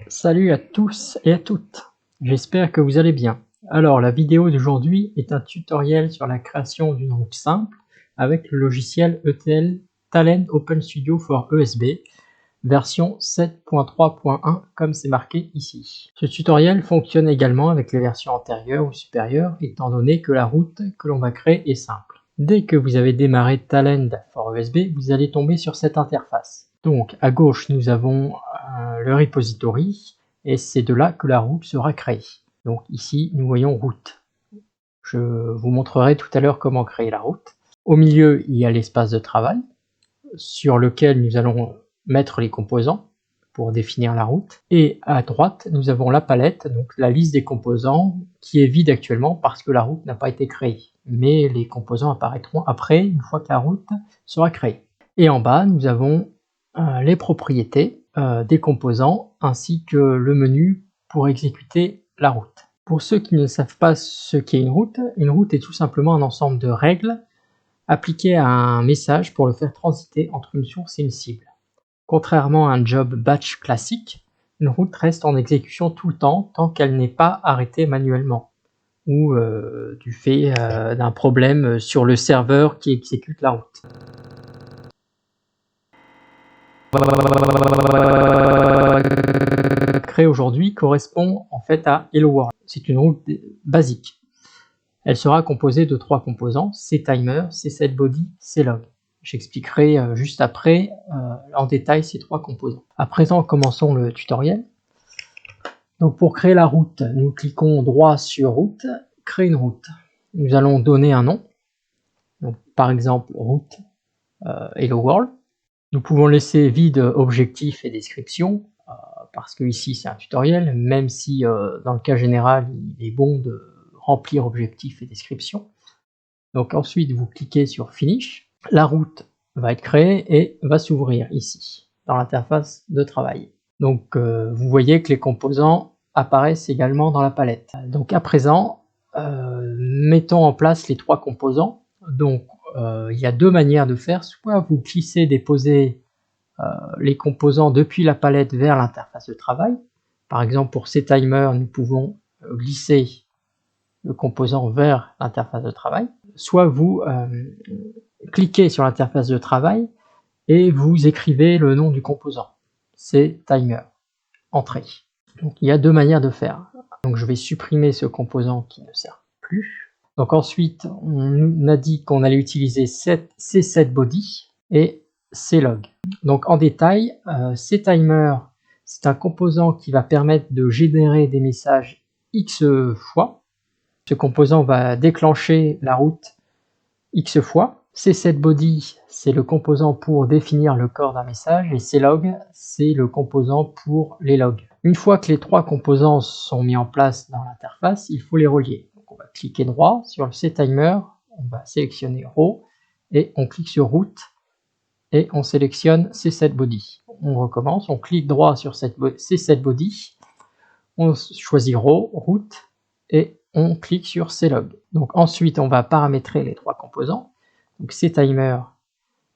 Salut à tous et à toutes, j'espère que vous allez bien. Alors la vidéo d'aujourd'hui est un tutoriel sur la création d'une route simple avec le logiciel ETL Talend Open Studio for ESB version 7.3.1 comme c'est marqué ici. Ce tutoriel fonctionne également avec les versions antérieures ou supérieures étant donné que la route que l'on va créer est simple. Dès que vous avez démarré Talend for ESB, vous allez tomber sur cette interface. Donc à gauche nous avons le repository et c'est de là que la route sera créée. Donc ici nous voyons route. Je vous montrerai tout à l'heure comment créer la route. Au milieu il y a l'espace de travail sur lequel nous allons mettre les composants pour définir la route. Et à droite nous avons la palette, donc la liste des composants qui est vide actuellement parce que la route n'a pas été créée. Mais les composants apparaîtront après une fois que la route sera créée. Et en bas nous avons les propriétés des composants ainsi que le menu pour exécuter la route. Pour ceux qui ne savent pas ce qu'est une route est tout simplement un ensemble de règles appliquées à un message pour le faire transiter entre une source et une cible. Contrairement à un job batch classique, une route reste en exécution tout le temps tant qu'elle n'est pas arrêtée manuellement ou du fait d'un problème sur le serveur qui exécute la route. Créée aujourd'hui correspond en fait à Hello World. C'est une route basique. Elle sera composée de 3 composants, cTimer, cSetBody, clog. J'expliquerai juste après en détail ces 3 composants. À présent, commençons le tutoriel. Donc pour créer la route, nous cliquons droit sur route, créer une route. Nous allons donner un nom, donc par exemple route Hello World. Nous pouvons laisser vide objectif et description, parce que ici c'est un tutoriel, même si dans le cas général il est bon de remplir objectif et description. Donc ensuite vous cliquez sur Finish, la route va être créée et va s'ouvrir ici, dans l'interface de travail. Donc vous voyez que les composants apparaissent également dans la palette. Donc à présent, mettons en place les 3 composants. Donc il y a 2 manières de faire, soit vous glissez, déposez les composants depuis la palette vers l'interface de travail. Par exemple pour cTimer, nous pouvons glisser le composant vers l'interface de travail. Soit vous cliquez sur l'interface de travail et vous écrivez le nom du composant, cTimer, entrée. Donc il y a 2 manières de faire. Donc je vais supprimer ce composant qui ne sert plus. Donc ensuite on a dit qu'on allait utiliser cSetBody et clog. Donc en détail, cTimer c'est un composant qui va permettre de générer des messages X fois. Ce composant va déclencher la route X fois. cSetBody c'est le composant pour définir le corps d'un message et clog c'est le composant pour les logs. Une fois que les 3 composants sont mis en place dans l'interface, il faut les relier. Donc on va cliquer droit sur le cTimer, on va sélectionner row et on clique sur route et on sélectionne cSetBody. On recommence, on clique droit sur cSetBody, on choisit row, route et on clique sur clog. Donc ensuite on va paramétrer les 3 composants. Donc cTimer,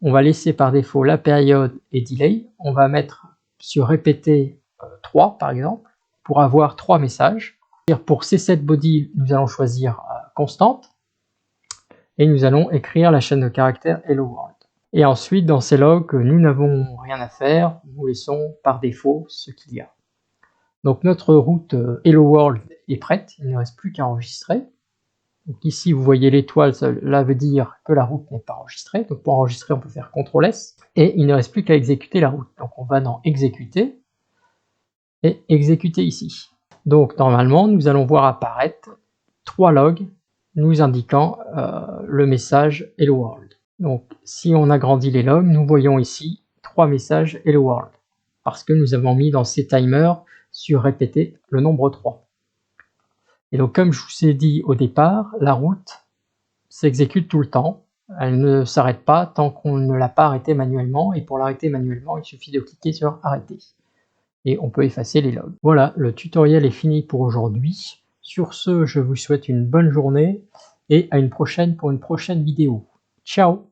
on va laisser par défaut la période et delay. On va mettre sur répéter 3 par exemple pour avoir 3 messages. Pour cSetBody, nous allons choisir constante et nous allons écrire la chaîne de caractères Hello World. Et ensuite dans clog, nous n'avons rien à faire, nous laissons par défaut ce qu'il y a. Donc notre route Hello World est prête, il ne reste plus qu'à enregistrer. Donc ici vous voyez l'étoile, cela veut dire que la route n'est pas enregistrée. Donc pour enregistrer on peut faire CTRL-S et il ne reste plus qu'à exécuter la route. Donc on va dans exécuter et exécuter ici. Donc normalement nous allons voir apparaître 3 logs nous indiquant le message Hello World. Donc si on agrandit les logs, nous voyons ici 3 messages Hello World parce que nous avons mis dans cTimer sur répéter le nombre 3. Et donc comme je vous ai dit au départ, la route s'exécute tout le temps, elle ne s'arrête pas tant qu'on ne l'a pas arrêtée manuellement, et pour l'arrêter manuellement il suffit de cliquer sur arrêter. Et on peut effacer les logs. Voilà, le tutoriel est fini pour aujourd'hui. Sur ce, je vous souhaite une bonne journée et à une prochaine pour une prochaine vidéo. Ciao!